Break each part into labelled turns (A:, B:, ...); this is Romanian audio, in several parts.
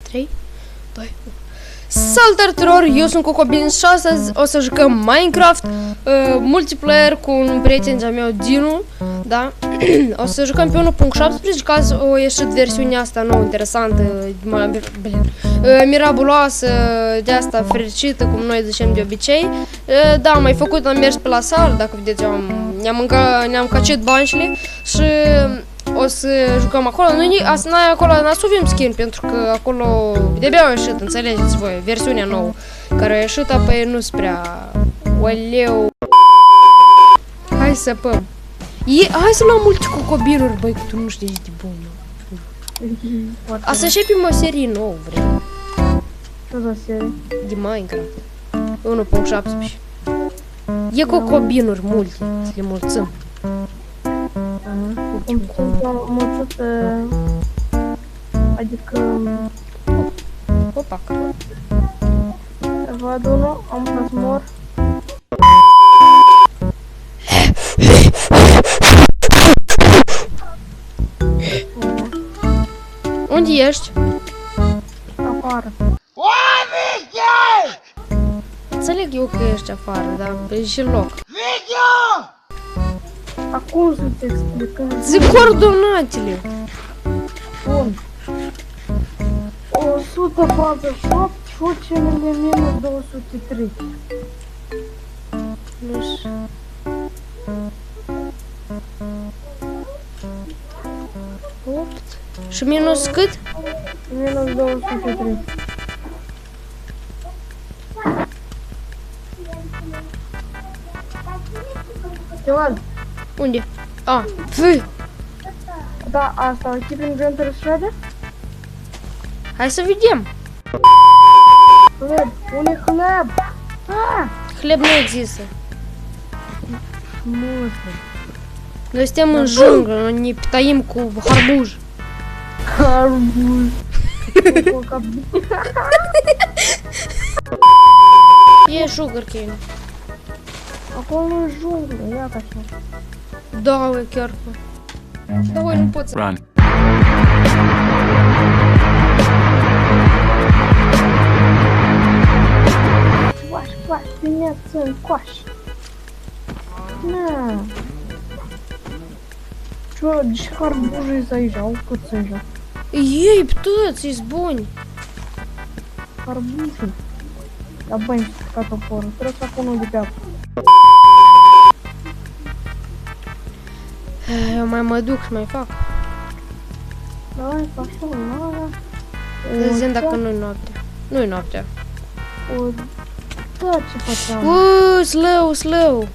A: 3, 2, 1. Salutare tuturor, eu sunt Cocobin și astăzi o să jucăm Minecraft multiplayer cu un prieten de-al meu, Dinu, da? O să jucăm pe 1.17, că azi o ieșit versiunea asta nouă, interesantă, mirabuloasă, de asta fericită, cum noi zicem de obicei. Da, am mai făcut, am mers pe la sală, dacă vedeți, ne-am cacit banșile și o să jucăm acolo. Noi acolo n-asuvim skin, pentru că acolo de-abia a ieșit, înțelegeți voi, versiunea nouă care a ieșit, apoi nu sunt prea oleu. Hai să păm. Hai să luăm multe cocobinuri, băi, că tu nu știi de bun. A să începem o serie nouă, vrem.
B: Ce o serie?
A: De Minecraft 1.17. E cocobinuri multe, să le mulțim.
B: Cum sunt mulțit, adică...
A: Opac.
B: Văd unul, am să mor.
A: Unde ești?
B: Afară.
A: Înțeleg eu că ești afară, dar e și loc.
B: Acum să te explicăm.
A: Zic coordonatele.
B: Bun. 147 șucele minus 203.
A: Nu știu. Opt. Și minus cât?
B: Minus 203. Ce văd?
A: Unde? A, f.
B: Da, asta, keep inventory shredder?
A: Hai să vedem.
B: Хлеб, unde хлеб?
A: Хлеб nu există.
B: Смысл?
A: Noi suntem în junglă, noi ne taim cu harbuj.
B: Арбуз.
A: E sugarcane.
B: Acolo nu e junglă, ia ca așa.
A: Da, e chiar. Da, voi nu poți.
C: Run.
B: Coaș, dimineață, coaș. Na. Ce, ce harbuji să aici, au cât să aici?
A: Ei, toți, ești buni.
B: Harbuji. Da, băi, ca toporul, trebuie să fac unul de pe apă.
A: Eu mai mă duc și mai fac.
B: Da, e așa, da.
A: Zi dacă nu-i noaptea. Nu-i noaptea.
B: Da, ce făceam?
A: Slău.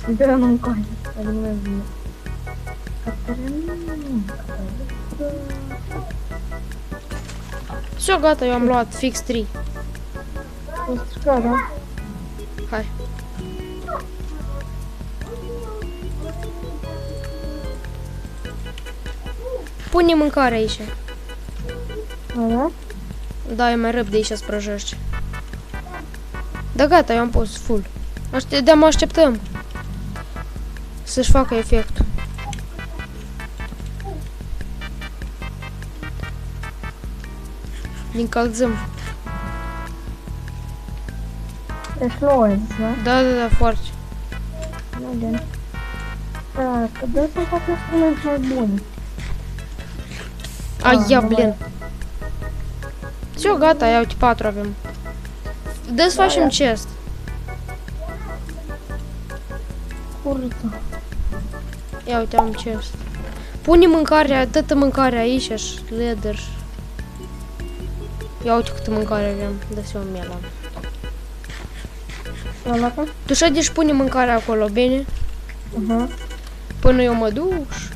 B: De la nu-mi coaie, adică nu mai vine. Caterina.
A: Și gata, eu am luat fix 3.
B: O stricat, da?
A: Hai. Pune mâncare aici.
B: Da?
A: Da, eu mai răb de aici să prăjești. Da, gata, eu am pus full. De mă așteptăm să-și facă efectul. Din încălzăm.
B: Ești nouă, da?
A: Da, foarte.
B: Nu gen. Da, că dă să fac instrumente mai bune.
A: Ia, blin. Все, gata, ia uite, 4 avem. Dă să facem chest.
B: Curță.
A: Ia uite, am chest. Pune mâncarea, dă-te mâncarea aici și leather. Ia uite câtă mâncare avem. Dă-se o miela.
B: Ăla ca?
A: Tu și pune mâncarea acolo, bine? Până eu mă duc și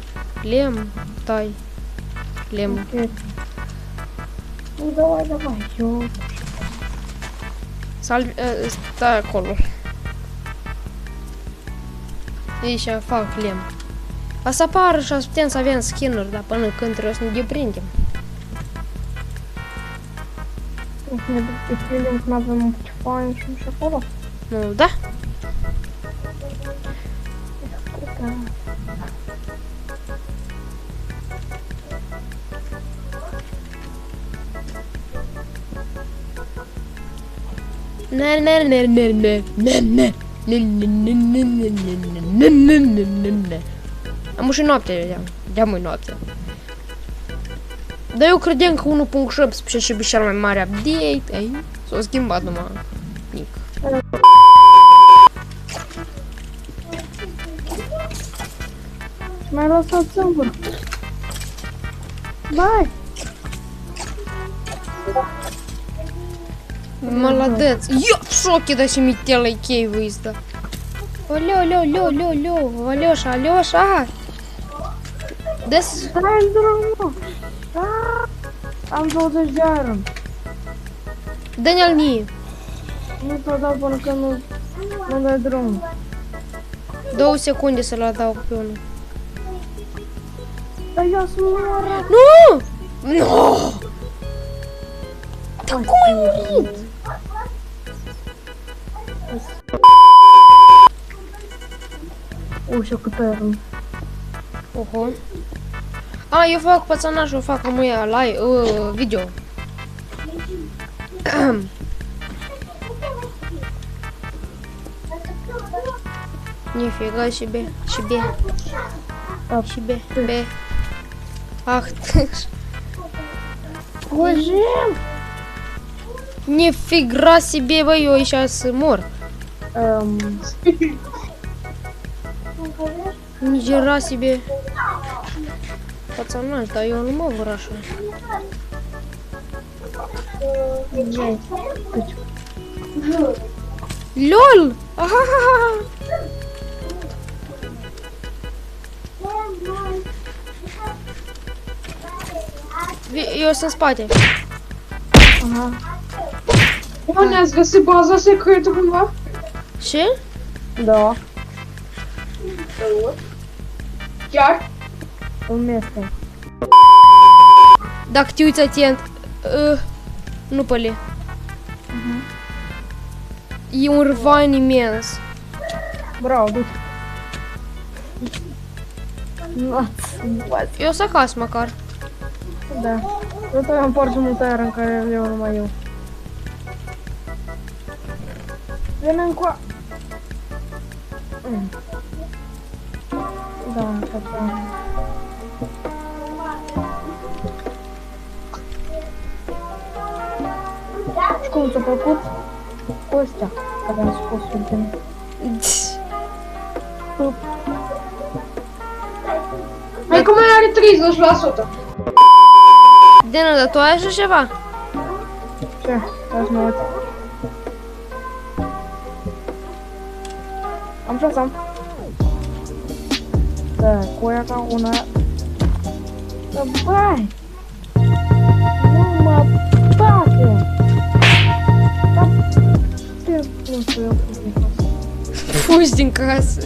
A: lem, tai. Lem.
B: Ok. Давай, eu...
A: Stai acolo. Aici fac lem. O să apară și o să putem să avem skin-uri, dar până când trebuie să ne deprindem.
B: O să ne deprindem când avem un fain și acolo.
A: Nu, da? Am și noapte, de-am noapte. Dar eu credeam că 1.17 și cel mai mare update, s-a schimbat numai nic.
B: M-ai lăsat singur. Bai!
A: Молодец. Я в шоке, да семитела кей выезда. Алло, Алёша. Дес...
B: Dai drumul! Am 20 de iron.
A: Dă-ne-l mie.
B: Nu te dau până când nu dai drumul.
A: 2 secunde să-l dau pe unul.
B: Dar eu sunt moară.
A: Nu! Nu! Dar cum ai murit?
B: Ușa cu tărul.
A: Oho. A, eu fac pățănaș, eu fac rămâia live, video. Нифига себе. Себе. Ах ты ж.
B: Ложим!
A: Нифига себе, бо, я сейчас мор. Нихера себе. Пацаны, да я не могу рашу. Лёл! Ага. Eu să spate.
B: Aha.
C: Bun, ați găsit baza secretă cumva?
A: Ce?
B: Da,
C: Chiar?
B: un este.
A: Dacă te uiți atent, nu păle. E un rvan imens.
B: Bravo, du-te.
A: Eu să acasă măcar.
B: Da. Eu tot am foarte multă iară în care eu numai eu. Vine încoa. Da, așa. Și cum ți-a plăcut Costea, care am scos ultim?
C: Hai că mai are 30%.
A: Dina, dar tu ai așa ceva?
B: Ce? Hai să mă uit. Am ce am? Da, cu aia ca una... Da, bai! Nu mă bate! Da, te nu știu eu cum e.
A: Fugi din casă.